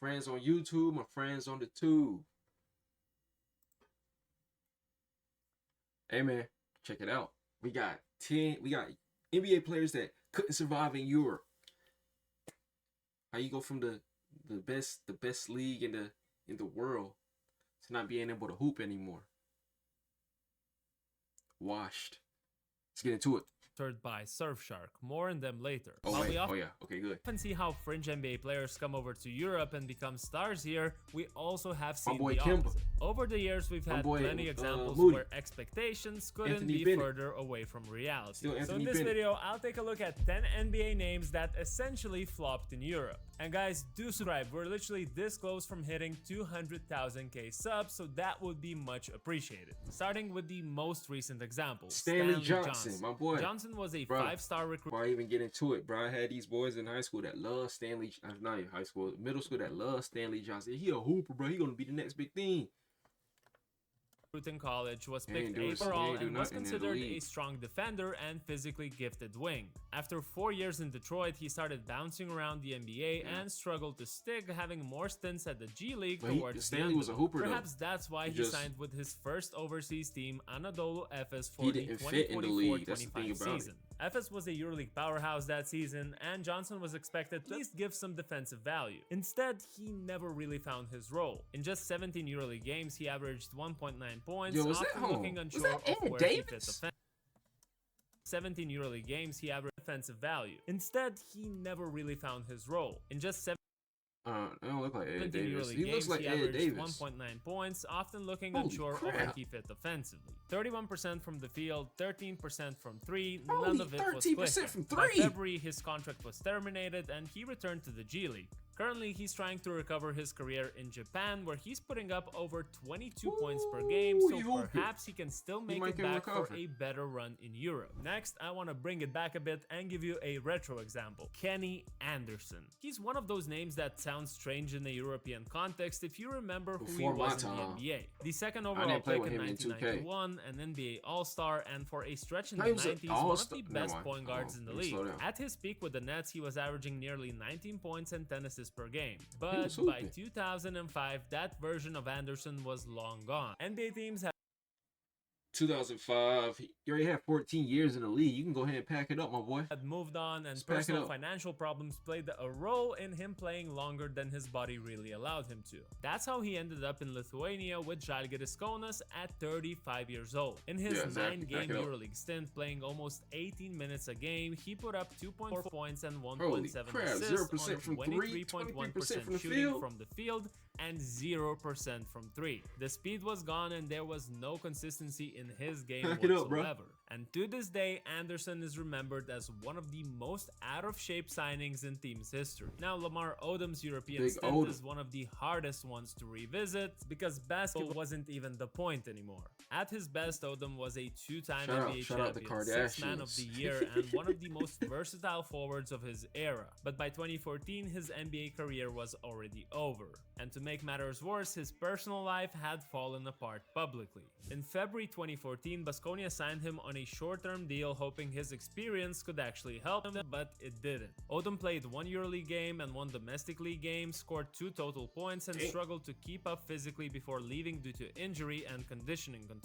friends on YouTube, my friends on the tube. Hey man, check it out. We got NBA players that couldn't survive in Europe. How you go from the best league in the world to not being able to hoop anymore? Washed. Let's get into it. By Surfshark. More on them later. Oh, wait. Oh yeah, okay, good. Often see how fringe NBA players come over to Europe and become stars here. We also have seen boy the Kemba. opposite. Over the years, we've had plenty examples Moody. where expectations couldn't Anthony be Bennett. further away from reality. Still So in Anthony this Bennett. video, I'll take a look at 10 NBA names that essentially flopped in Europe. And guys, do subscribe. We're literally this close from hitting 200,000k subs, so that would be much appreciated. Starting with the most recent example, Stanley Johnson, my boy. Johnson was a Bro, 5-star recruit. Before I even get into it, bro, I had these boys in high school that love Stanley. Not in high school, middle school that love Stanley Johnson. He a hooper, bro. He gonna be the next big thing. In college, was He ain't picked do 8th overall do and was nothing in the considered a league. strong defender and physically gifted wing. After 4 years in Detroit, he started bouncing around the NBA and struggled to stick, having more stints at the G League But towards Stanley the was a end. hooper, though. Perhaps that's why he just- signed with his first overseas team, Anadolu Efes, for He the didn't fit in the league. That's the 2024-25 thing about it. season. Efes was a EuroLeague powerhouse that season, and Johnson was expected to at least give some defensive value. Instead, he never really found his role. In just 17 EuroLeague games, he averaged 1.9 points, Yo, was that often home? looking Was unsure that of Ed where Davis? he fit offensively. 17 EuroLeague games, he averaged defensive value. Instead, he never really found his role. In just It don't look like Ed 17 Davis. EuroLeague He games, looks like he Ed averaged Davis. 1.9 points, often looking Holy unsure of where crap. he fit offensively. 31% from the field, 13% from 3, Holy none of it was 13% clicking. from By 3. February, his contract was terminated and he returned to the G League. Currently, he's trying to recover his career in Japan, where he's putting up over 22 points per game, Ooh, so you hope it. perhaps he can still make might it can back for recover. a better run in Europe. Next, I want to bring it back a bit and give you a retro example. Kenny Anderson. He's one of those names that sounds strange in a European context if you remember who Before he my was in the time. NBA. The second didn't overall play pick with in him in 2K. 1991, an NBA All-Star, and for a stretch in No, the he was a 90s, one of All-Star. the Never best mind. point guards in the Let me league. slow down. At his peak with the Nets, he was averaging nearly 19 points and 10 assists per game. was But by hooping. 2005, that version of Anderson was long gone. NBA teams have 2005. You already had 14 years in the league. You can go ahead and pack it up, my boy. had moved on, and Just pack it personal up. financial problems played a role in him playing longer than his body really allowed him to. That's how he ended up in Lithuania with Žalgiris Kaunas at 35 years old. In his Yeah, exactly. 9-game Back it up. EuroLeague stint, playing almost 18 minutes a game, he put up 2.4 points and Holy 1.7 crap, assists 0% on from 23.1% from the shooting field? from the field and 0% from 3. The speed was gone and there was no consistency in his game Pack it up, bro. whatsoever. And to this day, Anderson is remembered as one of the most out-of-shape signings in team's history. Now, Lamar Odom's European Big stint Odom. is one of the hardest ones to revisit because basketball wasn't even the point anymore. At his best, Odom was a 2-time NBA shout out the champion, 6th man of the Kardashians. year, and one of the most versatile forwards of his era. But by 2014, his NBA career was already over. And to make matters worse, his personal life had fallen apart publicly. In February 2014, Baskonia signed him on a short-term deal, hoping his experience could actually help him, but it didn't. Odom played 1 EuroLeague game and 1 domestic league game, scored 2 total points, and struggled to keep up physically before leaving due to injury and conditioning concerns.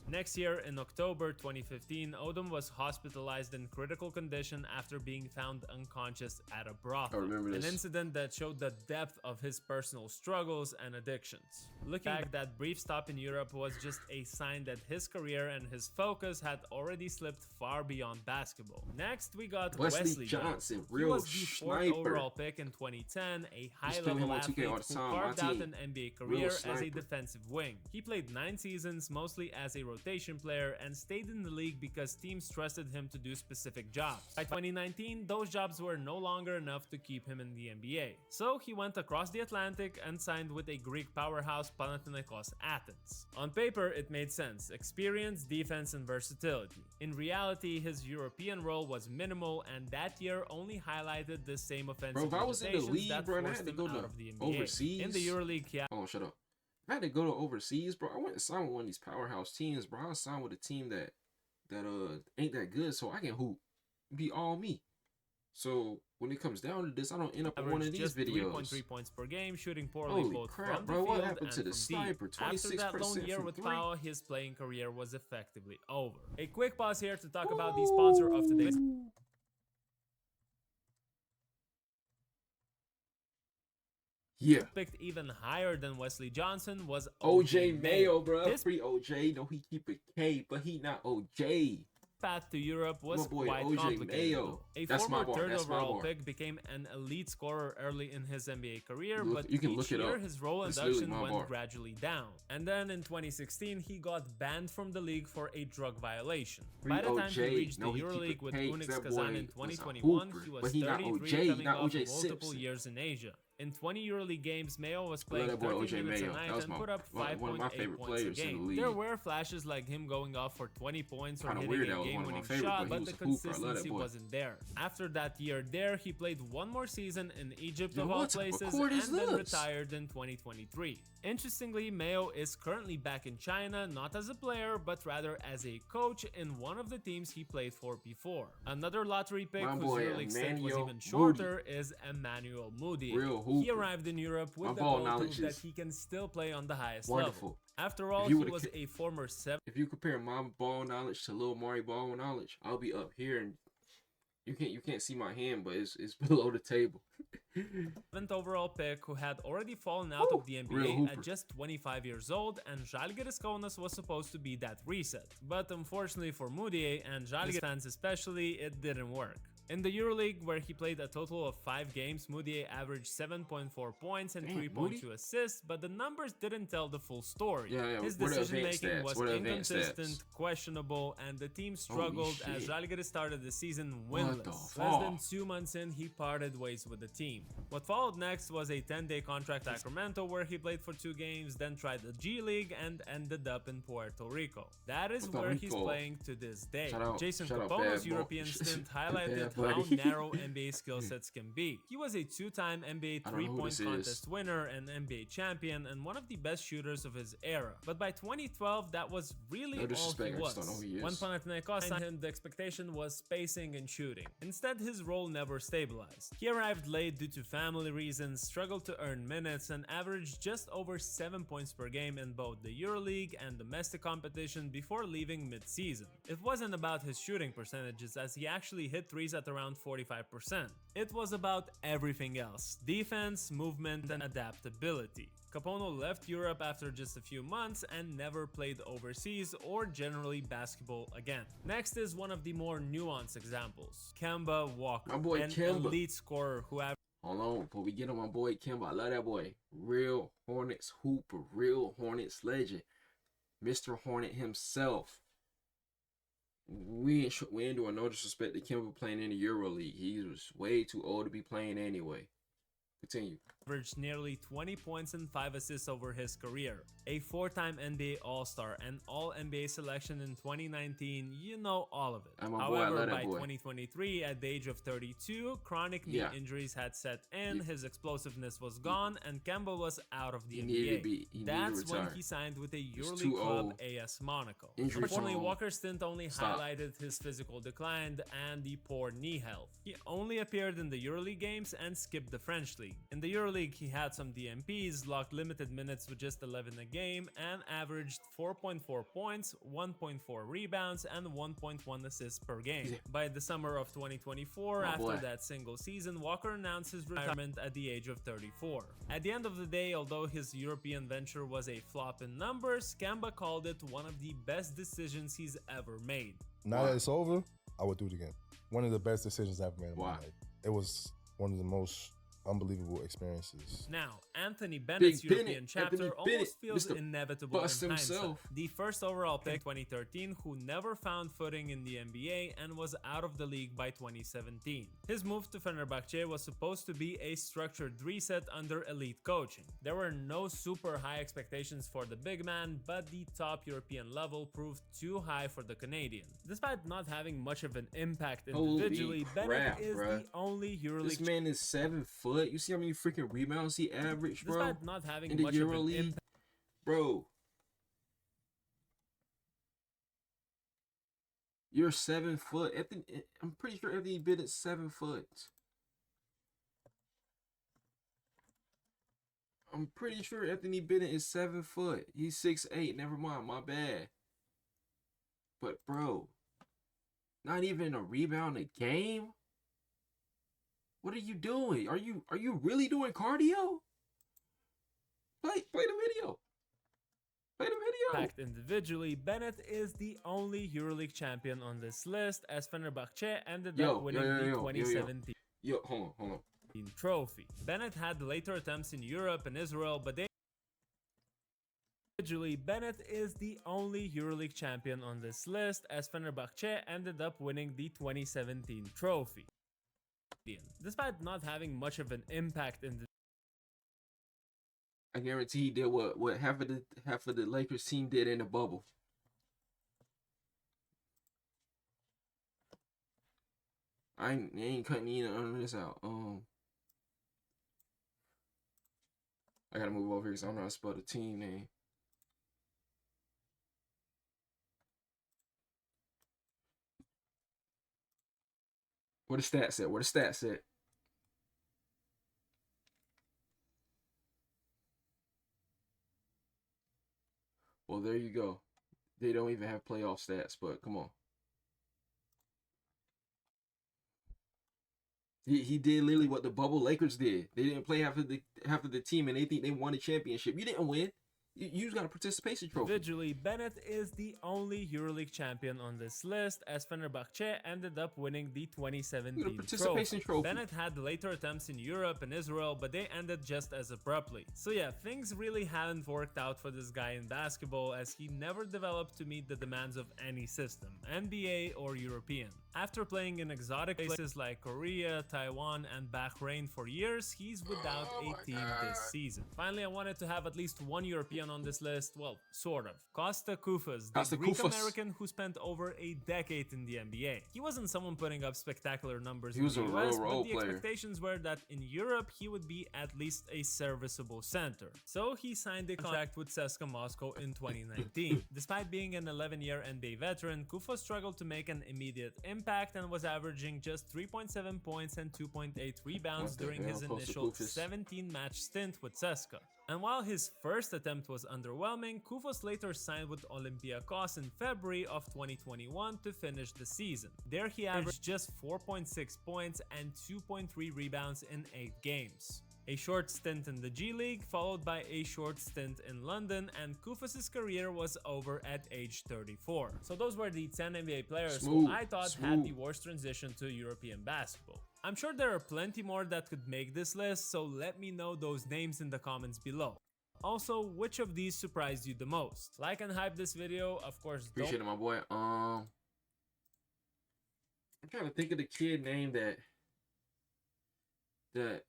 Next year, in October 2015, Odom was hospitalized in critical condition after being found unconscious at a brothel. I remember An this. incident that showed the depth of his personal struggles and addictions. Looking back, that brief stop in Europe was just a sign that his career and his focus had already slipped far beyond basketball. Next, we got Wesley Johnson. Johnson, He real was the 4th sniper. overall pick in 2010, a playing high-level him on 2K athlete all who the time, my carved out team. an NBA Real career as a sniper. defensive wing. He played 9 seasons, mostly as a rotation player, and stayed in the league because teams trusted him to do specific jobs. By 2019, those jobs were no longer enough to keep him in the NBA. So he went across the Atlantic and signed with a Greek powerhouse, Panathinaikos Athens. On paper, it made sense: experience, defense, and versatility. In reality, his European role was minimal, and that year only highlighted the same offensive Bro, if I was in the limitations league, that bro, and I forced had to him go out to of the NBA. overseas. In the EuroLeague, he Oh, shut up. If I had to go to overseas, bro, I went and signed with one of these powerhouse teams, bro. I signed with a team that ain't that good, so I can hoop. Be all me. So when it comes down to this, I don't end up in one of averaged these just videos. 3.3 points per game, shooting poorly Holy both crap, from bro! the What field happened and to the from sniper? deep. After that 26% lone year from with three. Pau, his playing career was effectively over. A quick pause here to talk about the sponsor of today's Yeah. picked even higher than Wesley Johnson was OJ Mayo, bro. His Free OJ. No, he keep a K, but he not OJ. path to Europe was My boy, quite OJ complicated. Mayo. A That's my former bar. third That's my overall bar. pick became an elite scorer early in his NBA career, Look- but you can each look it year up. his role It's literally induction my went bar. gradually down. And then in 2016, he got banned from the league for a drug violation. Free By the time he OJ. reached No, the he keep EuroLeague it with K, 'cause Unix that Kazan boy in was a 2021, hooper. he was But he not 33 OJ, coming not off OJ multiple Simpson. years in Asia. In 20 EuroLeague games, Mayo was I love playing that boy 30 OJ minutes a Mayo. night That was and my- put up one of my 5.8 favorite points a players in the game. league. There were flashes like him going off for 20 points or Kinda hitting weird, a that was one of my game-winning favorite, shot, but but he the was a hooper. I love that consistency boy. wasn't there. After that year there, he played one more season in Egypt Yo, of all what type of places court and is then this? retired in 2023. Interestingly, Mayo is currently back in China, not as a player, but rather as a coach in one of the teams he played for before. Another lottery pick My whose boy, EuroLeague stint was Emmanuel even shorter is Emmanuel Moody. Real He hooper. arrived in Europe with My the ball goal to knowledge prove that is he can still play on the highest wonderful. level. After all, you he would've was ki- a former If you compare my ball knowledge to Lil Mari ball knowledge, I'll be up here, and you can't see my hand, but it's below the table. 7th overall pick who had already fallen out Woo, of the real NBA hooper. at just 25 years old, and Žalgiris Kaunas was supposed to be that reset. But unfortunately for Moody and Žalgiris fans especially, it didn't work. In the EuroLeague, where he played a total of 5 games, Moody averaged 7.4 points and Damn, 3.2 Moody. assists, but the numbers didn't tell the full story. Yeah, His what are the advanced decision-making stats? was What are the advanced inconsistent, stats? questionable, and the team struggled as shit. Žalgiris started the season What winless. the Less than fuck? 2 months in, he parted ways with the team. What followed next was a 10-day contract at Sacramento, where he played for 2 games, then tried the G League and ended up in Puerto Rico. That is Puerto where he's Rico. playing to this day. Shout out- Jason shout out Capone's Bad Boy. European stint highlighted Bad how Buddy. narrow NBA skill sets can be. He was a 2-time NBA I don't know who three-point this is. contest winner and NBA champion and one of the best shooters of his era. But by 2012, that was really No all disrespect, he I was. just don't know who he is. When Panathinaikos signed him, the expectation was spacing and shooting. Instead, his role never stabilized. He arrived late due to family reasons, struggled to earn minutes, and averaged just over 7 points per game in both the EuroLeague and domestic competition before leaving mid-season. It wasn't about his shooting percentages, as he actually hit threes at around 45%. It was about everything else: defense, movement, and adaptability. Capono left Europe after just a few months and never played overseas or generally basketball again. Next is one of the more nuanced examples: Kemba Walker, My boy an Kemba. elite scorer who Hold on, before we get on my boy Kemba, I love that boy. Real Hornets hooper, real Hornets legend, Mr. Hornet himself. We ain't doing no disrespect to Kemba playing in the EuroLeague. He was way too old to be playing anyway. Continue. averaged nearly 20 points and 5 assists over his career. A 4-time NBA All-Star and All-NBA selection in 2019, you know all of it. And my boy, I However, love that by boy. 2023, at the age of 32, chronic knee Yeah. injuries had set in, Yeah. his explosiveness was gone, and Kemba was out of the He NBA. needed to be- he needed to That's when retire. he signed with a too EuroLeague club, old. AS Monaco. Injury Unfortunately, prone. Walker's stint only Stop. highlighted his physical decline and the poor knee health. He only appeared in the EuroLeague games and skipped the French league. In the EuroLeague, he had some DMPs, logged limited minutes with just 11 a game, and averaged 4.4 points, 1.4 rebounds, and 1.1 assists per game. By the summer of 2024, Oh, after boy. that single season, Walker announced his retirement at the age of 34. At the end of the day, although his European venture was a flop in numbers, Kemba called it one of the best decisions he's ever made. Now Why? that it's over, I would do it again. One of the best decisions I've made in Why? my life. It was one of the most unbelievable experiences. Now, Anthony Bennett's Big European Bennett, chapter Anthony almost Bennett, feels Mr. inevitable Bust in hindsight. himself. The first overall pick in 2013 who never found footing in the NBA and was out of the league by 2017. His move to Fenerbahce was supposed to be a structured reset under elite coaching. There were no super high expectations for the big man, but the top European level proved too high for the Canadian. Despite not having much of an impact Holy individually, Bennett crap, is bruh. the only EuroLeague This man is 7 foot. You see how many freaking rebounds he averaged, bro? despite not having In the much of an EuroLeague, impact. bro. You're 7 foot. I'm pretty sure Anthony Bennett's 7 foot. I'm pretty sure Anthony Bennett is 7 foot. He's 6'8". Never mind, my bad. But bro, not even a rebound a game? What are you doing? Are you really doing cardio? Play the video. Play the video. Packed individually, Bennett is the only EuroLeague champion on this list, as Fenerbahce ended up winning the 2017 Hold on. trophy. Bennett had later attempts in Europe and Israel, but they individually, Bennett is the only EuroLeague champion on this list, as Fenerbahce ended up winning the 2017 trophy. Despite not having much of an impact in the I guarantee he did what half of the Lakers team did in the bubble. I ain't cutting either of this out. I gotta move over here because I don't know how to spell the team name. Where the stats at? Where the stats at? Well, there you go. They don't even have playoff stats, but come on. He did literally what the bubble Lakers did. They didn't play half of the team, and they think they won a championship. You didn't win. You just got a participation trophy. Individually, Bennett is the only EuroLeague champion on this list, as Fenerbahce ended up winning the 2017 trophy. Bennett had later attempts in Europe and Israel, but they ended just as abruptly. So yeah, things really haven't worked out for this guy in basketball, as he never developed to meet the demands of any system, NBA or European. After playing in exotic places like Korea, Taiwan, and Bahrain for years, he's without a team this season. Finally, I wanted to have at least one European on this list, well, sort of. Costa Koufos, the Greek American who spent over a decade in the NBA. He wasn't someone putting up spectacular numbers in the US, but the expectations were that in Europe he would be at least a serviceable center. So he signed a contract with CSKA Moscow in 2019. Despite being an 11-year NBA veteran, Koufos struggled to make an immediate impact and was averaging just 3.7 points and 2.8 rebounds during his initial 17-match stint with CSKA. And while his first attempt was underwhelming, Koufos later signed with Olympiacos in February of 2021 to finish the season. There he averaged just 4.6 points and 2.3 rebounds in 8 games. A short stint in the G League, followed by a short stint in London, and Koufos' career was over at age 34. So those were the 10 NBA players who I thought had the worst transition to European basketball. I'm sure there are plenty more that could make this list, so let me know those names in the comments below. Also, which of these surprised you the most? Like and hype this video, of course. Appreciate it, my boy. I'm trying to think of the kid name that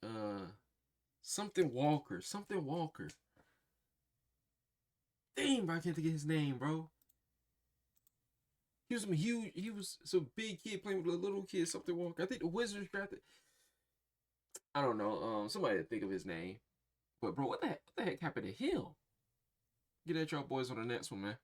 something Walker. Dang, bro, I can't think of his name, bro. He was some huge. He was some big kid playing with a little kid. Something Walker. I think the Wizards drafted. I don't know. Somebody think of his name. But bro, what the heck happened to him? Get at y'all boys on the next one, man.